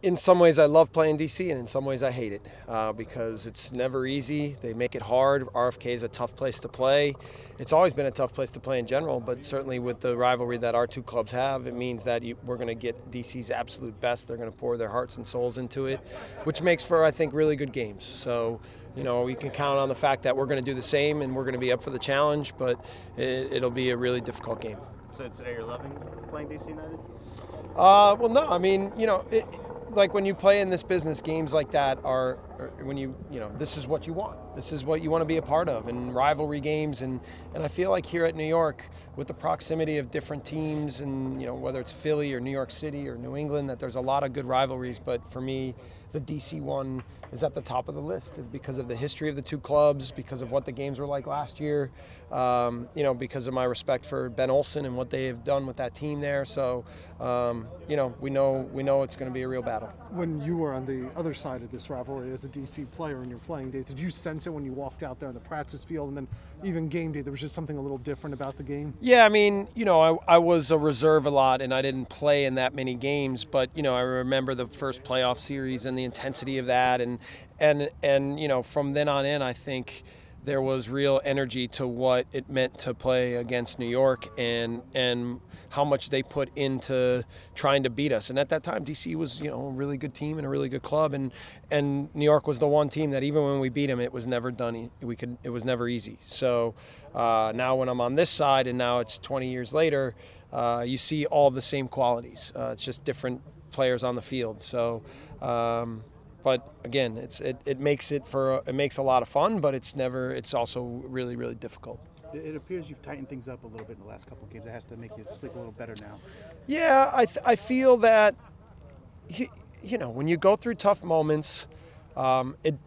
In some ways, I love playing DC, and in some ways, I hate it because it's never easy. They make it hard. RFK is a tough place to play. It's always been a tough place to play in general, but certainly with the rivalry that our two clubs have, it means that we're going to get DC's absolute best. They're going to pour their hearts and souls into it, which makes for, I think, really good games. So, we can count on the fact that we're going to do the same and we're going to be up for the challenge, but it'll be a really difficult game. So today you're loving playing DC United? Well, no. I mean, like when you play in this business, games like that are when this is what you want. This is what you want to be a part of, and rivalry games. And I feel like here at New York, with the proximity of different teams, and whether it's Philly or New York City or New England, that there's a lot of good rivalries. But for me, the DC one is at the top of the list because of the history of the two clubs, because of what the games were like last year, because of my respect for Ben Olsen and what they have done with that team there. So, we know it's going to be a real battle. When you were on the other side of this rivalry as a DC player in your playing days, did you sense it when you walked out there on the practice field, and then even game day, there was just something a little different about the game? Yeah, I mean, I was a reserve a lot, and I didn't play in that many games, but, I remember the first playoff series and the intensity of that, and from then on in, I think there was real energy to what it meant to play against New York and how much they put into trying to beat us. And at that time, DC was, a really good team and a really good club, and New York was the one team that even when we beat them, it was never done. It was never easy. So now when I'm on this side, and now it's 20 years later, you see all the same qualities. It's just different players on the field. So. But again, it makes a lot of fun, but it's also really, really difficult. It appears you've tightened things up a little bit in the last couple of games. It has to make you sleep a little better now. Yeah, I feel that when you go through tough moments, it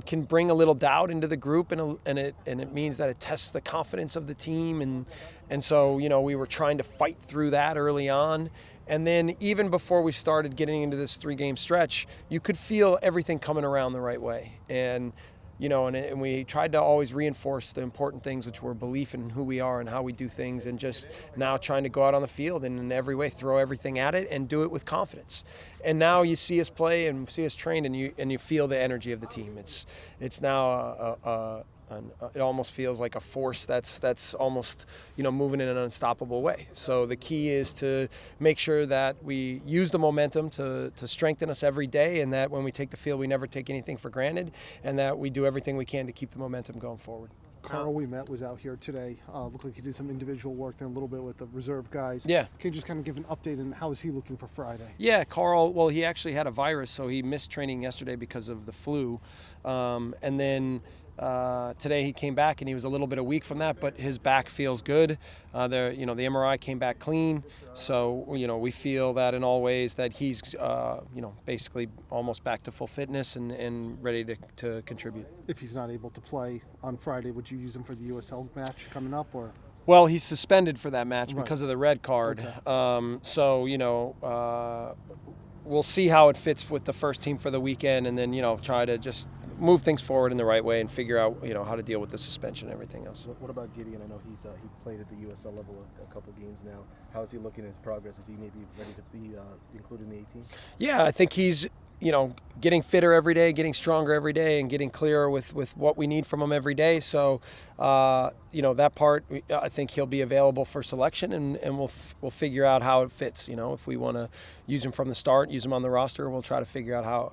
can bring a little doubt into the group, and it means that it tests the confidence of the team, and so we were trying to fight through that early on. And then even before we started getting into this 3-game stretch, you could feel everything coming around the right way. And, and we tried to always reinforce the important things, which were belief in who we are and how we do things, and just now trying to go out on the field and in every way throw everything at it and do it with confidence. And now you see us play and see us train, and you feel the energy of the team. It's now it almost feels like a force that's almost moving in an unstoppable way. So the key is to make sure that we use the momentum to strengthen us every day, and that when we take the field, we never take anything for granted, and that we do everything we can to keep the momentum going forward. Carl, we met, was out here today. Looked like he did some individual work and a little bit with the reserve guys. Yeah. Can you just kind of give an update on how is he looking for Friday? Yeah, Carl, well, he actually had a virus, so he missed training yesterday because of the flu. And then today he came back and he was a little bit weak from that, but his back feels good. The MRI came back clean, so we feel that in all ways that he's basically almost back to full fitness and ready to contribute. If he's not able to play on Friday, would you use him for the USL match coming up, or? Well, he's suspended for that match Right. because of the red card. Okay. So we'll see how it fits with the first team for the weekend, and then try to just move things forward in the right way and figure out how to deal with the suspension and everything else. What about Gideon? I know he played at the USL level a couple games now. How is he looking at his progress? Is he maybe ready to be included in the 18? Yeah, I think he's getting fitter every day, getting stronger every day, and getting clearer with what we need from him every day. So that part, I think he'll be available for selection, and we'll figure out how it fits. If we want to use him from the start, use him on the roster, we'll try to figure out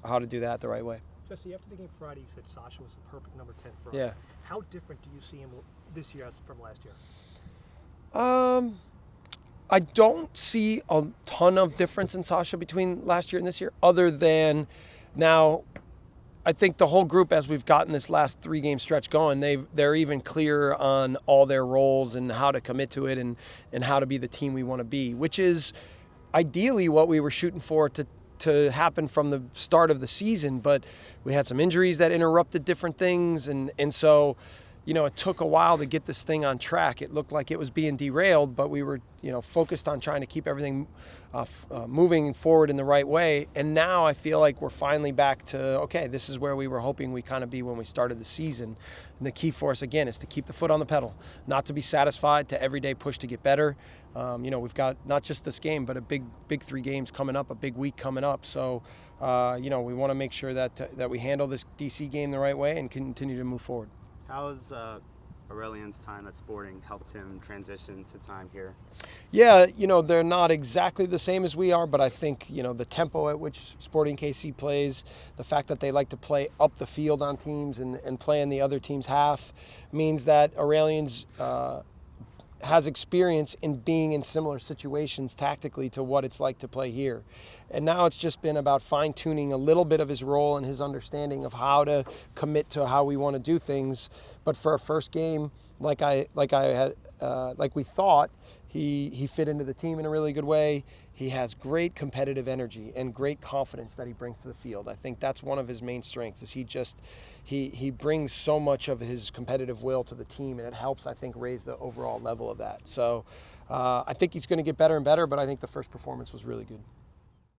how to do that the right way. Jesse, after the game Friday, you said Sasha was the perfect number 10 for us. Yeah. How different do you see him this year as from last year? I don't see a ton of difference in Sasha between last year and this year, other than now I think the whole group, as we've gotten this last 3-game stretch going, they're even clearer on all their roles and how to commit to it and how to be the team we want to be, which is ideally what we were shooting for to happen from the start of the season. But we had some injuries that interrupted different things, and so it took a while to get this thing on track. It looked like it was being derailed, but we were focused on trying to keep everything moving forward in the right way. And now I feel like we're finally back to, okay, this is where we were hoping we kind of be when we started the season. And the key for us, again, is to keep the foot on the pedal, not to be satisfied, to every day push to get better. We've got not just this game, but a big 3 games coming up, a big week coming up. So, we want to make sure that we handle this DC game the right way and continue to move forward. How has Aurelian's time at Sporting helped him transition to time here? Yeah, they're not exactly the same as we are, but I think, the tempo at which Sporting KC plays, the fact that they like to play up the field on teams and play in the other team's half means that Aurelian's has experience in being in similar situations tactically to what it's like to play here. And now it's just been about fine-tuning a little bit of his role and his understanding of how to commit to how we want to do things. But for a first game, like we thought, he fit into the team in a really good way. He has great competitive energy and great confidence that he brings to the field. I think that's one of his main strengths, is he brings so much of his competitive will to the team, and it helps, I think, raise the overall level of that. So I think he's going to get better and better, but I think the first performance was really good.